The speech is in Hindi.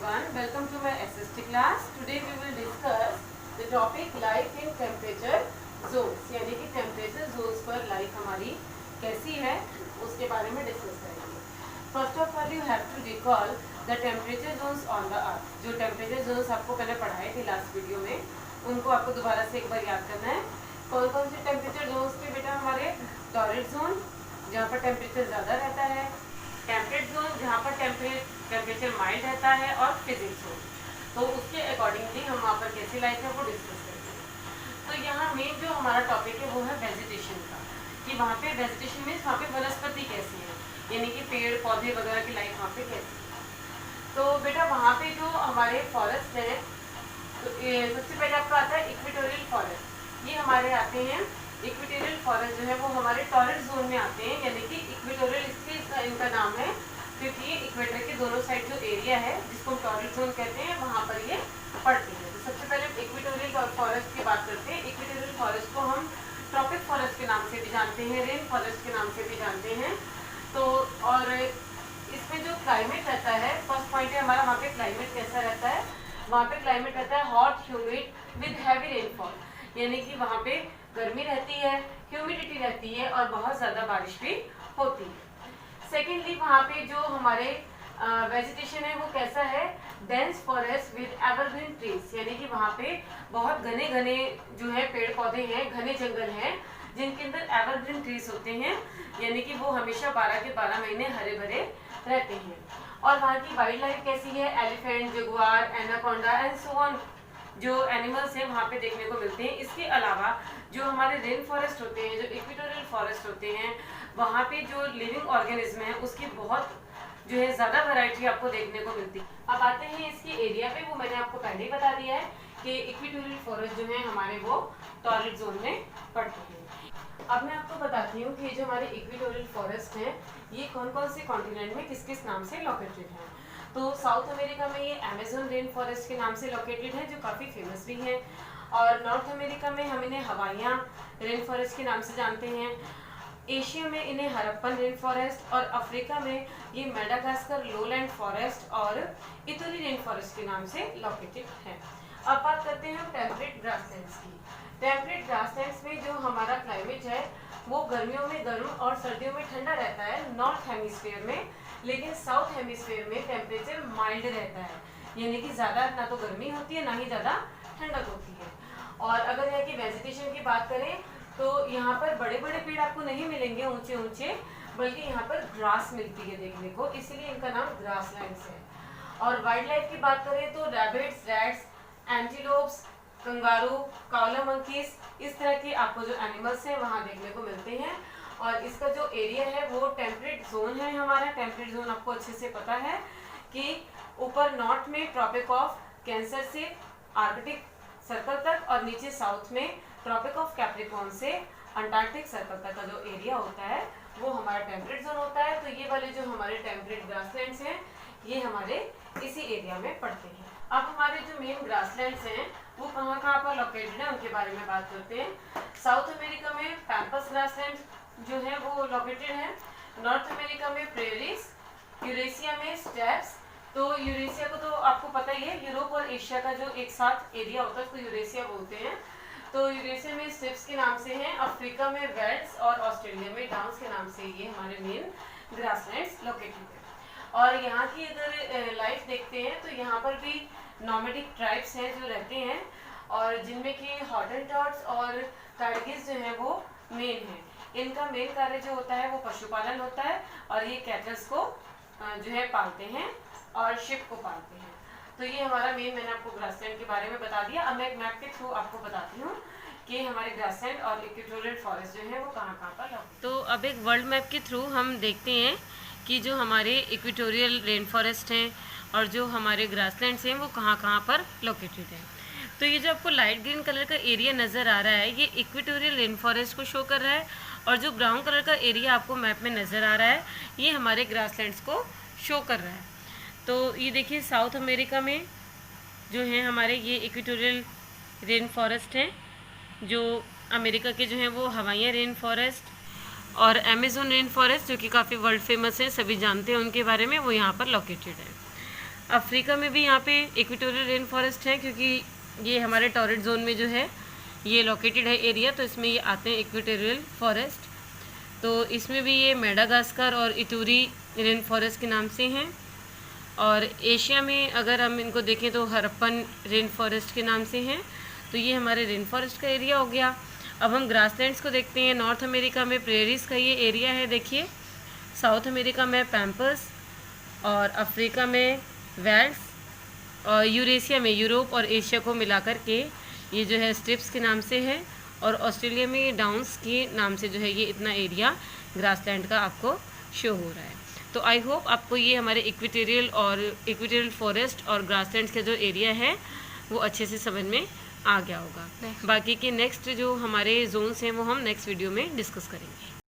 everyone, welcome to my SST class. Today we will discuss the topic life in temperature zones, यानी कि temperature zones पर life हमारी कैसी है उसके बारे में डिस्कस करेंगे. First of all you have to recall the temperature zones on the earth. जो temperature zones आपको पहले पढ़ाए थे लास्ट वीडियो में, उनको आपको दोबारा से एक बार याद करना है. कौन कौन से temperature zones थे बेटा हमारे? टॉरिड जोन जहाँ पर टेम्परेचर ज़्यादा रहता है, टेम्परेट जोन जहाँ पर टेम्परेचर माइल्ड रहता है, और फिजिक्स जोन. तो उसके अकॉर्डिंगली हम वहाँ पर कैसी लाइफ है वो डिस्कस करेंगे. तो यहाँ मेन जो हमारा टॉपिक है वो है वेजिटेशन का, कि वहाँ पे वेजिटेशन मीन्स वहाँ पे वनस्पति कैसी है, यानी कि पेड़ पौधे वगैरह की लाइफ वहाँ पे कैसी है. तो बेटा वहाँ पे जो हमारे फॉरेस्ट है, तो सबसे पहले आपका आता है इक्वेटोरियल फॉरेस्ट. ये हमारे आते हैं इक्वेटोरियल फॉरेस्ट जो है वो हमारे टॉरिड जोन में आते हैं, यानी कि इक्वेटोरियल इसलिए इनका नाम है क्योंकि ये इक्वेटर के दोनों साइड जो एरिया है जिसको हम टॉरिड जोन कहते हैं वहाँ पर ये पड़ते हैं. तो सबसे पहले इक्वेटोरियल फॉरेस्ट की बात करते हैं. इक्वेटोरियल फॉरेस्ट को हम ट्रॉपिक फॉरेस्ट के नाम से भी जानते हैं, रेन फॉरेस्ट के नाम से भी जानते हैं. तो और इसमें जो क्लाइमेट रहता है, फर्स्ट पॉइंट है हमारा वहाँ पे क्लाइमेट कैसा रहता है. वहाँ पे क्लाइमेट रहता है hot humid with heavy rainfall, यानी कि वहाँ पे गर्मी रहती है, ह्यूमिडिटी रहती है और बहुत ज़्यादा बारिश भी होती है. सेकेंडली वहाँ पे जो हमारे वेजिटेशन है वो कैसा है, dense forest with evergreen trees, यानी कि वहाँ पे बहुत घने घने जो है पेड़ पौधे हैं, घने जंगल हैं जिनके अंदर एवरग्रीन ट्रीज होते हैं, यानी कि वो हमेशा 12 के 12 महीने हरे भरे रहते हैं. और वहाँ की वाइल्ड लाइफ कैसी है, elephant, Jaguar, anaconda and so on जो एनिमल्स हैं वहाँ पे देखने को मिलते हैं. इसके अलावा जो हमारे रेन फॉरेस्ट होते हैं, जो इक्वेटोरियल फॉरेस्ट होते हैं, वहाँ पे जो लिविंग ऑर्गेनिज्म है उसकी बहुत जो है ज़्यादा वैरायटी आपको देखने को मिलती है. अब आते हैं इसके एरिया पे, वो मैंने आपको पहले ही बता दिया है कि इक्वेटोरियल फॉरेस्ट जो है हमारे वो टॉरिड जोन में पड़ते हैं. अब मैं आपको बताती हूँ कि ये जो हमारे इक्वेटोरियल फॉरेस्ट हैं ये कौन कौन से कॉन्टिनेंट में किस किस नाम से लोकेटेड हैं. तो साउथ अमेरिका में ये अमेजन रेन फॉरेस्ट के नाम से लोकेटेड है जो काफ़ी फेमस भी है, और नॉर्थ अमेरिका में हम इन्हें हवाइयाँ रेन फॉरेस्ट के नाम से जानते हैं. एशिया में इन्हें हरप्पन रेन फॉरेस्ट, और अफ्रीका में ये मेडागास्कर लोलैंड फॉरेस्ट और इटली रेन फॉरेस्ट के नाम से लोकेटेड है. अब बात करते हैं हम टेम्परेट ग्रासलैंड्स की. टेम्परेट ग्रासलैंड्स में जो हमारा क्लाइमेट है वो गर्मियों में गर्म और सर्दियों में ठंडा रहता है नॉर्थ हेमिस्फीयर में, लेकिन साउथ हेमिस्फीयर में टेम्परेचर माइल्ड रहता है, यानी कि ज़्यादा ना तो गर्मी होती है ना ही ज़्यादा ठंडक होती है. और अगर यहाँ की वेजिटेशन की बात करें तो यहाँ पर बड़े बड़े पेड़ आपको नहीं मिलेंगे ऊंचे ऊंचे, बल्कि यहाँ पर ग्रास मिलती है देखने को, इसलिए इनका नाम ग्रासलैंड्स है. और वाइल्ड लाइफ की बात करें तो rabbits, rats, antelopes, kangaroo, koala monkeys, इस तरह के आपको जो एनिमल्स हैं वहाँ देखने को मिलते हैं. और इसका जो एरिया है वो टेम्परेट जोन है हमारा. टेम्परेट जोन आपको अच्छे से पता है कि ऊपर नॉर्थ में ट्रॉपिक ऑफ कैंसर से आर्कटिक सर्कल तक, और नीचे साउथ में ट्रॉपिक ऑफ कैप्रिकॉर्न से अंटार्कटिक सर्कल तक का जो एरिया होता है वो हमारा टेम्परेट जोन होता है. तो ये वाले जो हमारे टेम्परेट ग्रासलैंड्स हैं ये हमारे इसी एरिया में पड़ते हैं. अब हमारे जो मेन ग्रासलैंड्स हैं वो कहाँ कहाँ पर लोकेटेड है उनके बारे में बात करते हैं. साउथ अमेरिका में पैम्पस ग्रासलैंड जो है वो लोकेटेड है. नॉर्थ अमेरिका में प्रेरीज, यूरेशिया में स्टेप्स. तो यूरेशिया को तो आपको पता ही है, यूरोप और एशिया का जो एक साथ एरिया होता है उसको यूरेशिया बोलते हैं. तो यूरेशिया में स्टेप्स के नाम से हैं. अफ्रीका में वेल्ड्स और ऑस्ट्रेलिया में डाउन्स के नाम से ये हमारे मेन ग्रासलैंड्स लोकेटेड है. और यहाँ की अगर लाइफ देखते हैं तो यहाँ पर भी नॉमेडिक ट्राइब्स हैं जो रहते हैं, और जिनमें कि हॉटेंटॉट्स और कार्डिगिस जो हैं वो मेन हैं. इनका मेन कार्य जो होता है वो पशुपालन होता है, और ये कैटल्स को जो है पालते हैं और शिप को पालते हैं. तो ये हमारा मेन, मैंने आपको ग्रासलैंड के बारे में बता दिया. अब मैं एक मैप के थ्रू आपको बताती हूँ कि हमारे ग्रासलैंड और इक्वेटोरियल फॉरेस्ट जो है वो कहाँ कहाँ पर है. तो अब एक वर्ल्ड मैप के थ्रू हम देखते हैं कि जो हमारे इक्वेटोरियल रेन फॉरेस्ट हैं और जो हमारे ग्रासलैंड्स हैं वो कहाँ कहाँ पर लोकेटेड हैं. तो ये जो आपको लाइट ग्रीन कलर का एरिया नज़र आ रहा है ये इक्वेटोरियल रेन फॉरेस्ट को शो कर रहा है, और जो ब्राउन कलर का एरिया आपको मैप में नज़र आ रहा है ये हमारे ग्रासलैंड्स को शो कर रहा है. तो ये देखिए साउथ अमेरिका में जो है हमारे ये इक्वेटोरियल रेन फॉरेस्ट हैं, जो अमेरिका के जो हैं वो हवाइयाँ रेन फॉरेस्ट, और अमेज़न रेन फॉरेस्ट जो कि काफ़ी वर्ल्ड फेमस है, सभी जानते हैं उनके बारे में, वो यहाँ पर लोकेटेड है. अफ्रीका में भी यहाँ पे इक्वेटोरियल रेन फॉरेस्ट है, क्योंकि ये हमारे टॉरिड जोन में जो है ये लोकेटेड है एरिया, तो इसमें ये आते हैं इक्वेटोरियल फॉरेस्ट। तो इसमें भी ये मेडागास्कर और इटूरी रेन फॉरेस्ट के नाम से हैं। और एशिया में अगर हम इनको देखें तो हरप्पन रेन फॉरेस्ट के नाम से हैं। तो ये हमारे रेन फॉरेस्ट का एरिया हो गया। अब हम ग्रासलैंड्स को देखते हैं। नॉर्थ अमेरिका में प्रेरीज का ये एरिया है, देखिए। साउथ अमेरिका में पैम्पर्स, और अफ्रीका में वेल्स, और यूरेशिया में यूरोप और एशिया को मिलाकर के ये जो है स्ट्रिप्स के नाम से है। और ऑस्ट्रेलिया में ये डाउन्स के नाम से जो है ये इतना एरिया ग्रासलैंड का आपको शो हो रहा है। तो आई होप आपको ये हमारे इक्वेटोरियल फॉरेस्ट और ग्रासलैंड्स का जो एरिया है वो अच्छे से समझ में आ गया होगा। बाकी के नेक्स्ट जो हमारे जोन्स हैं वो हम नेक्स्ट वीडियो में डिस्कस करेंगे।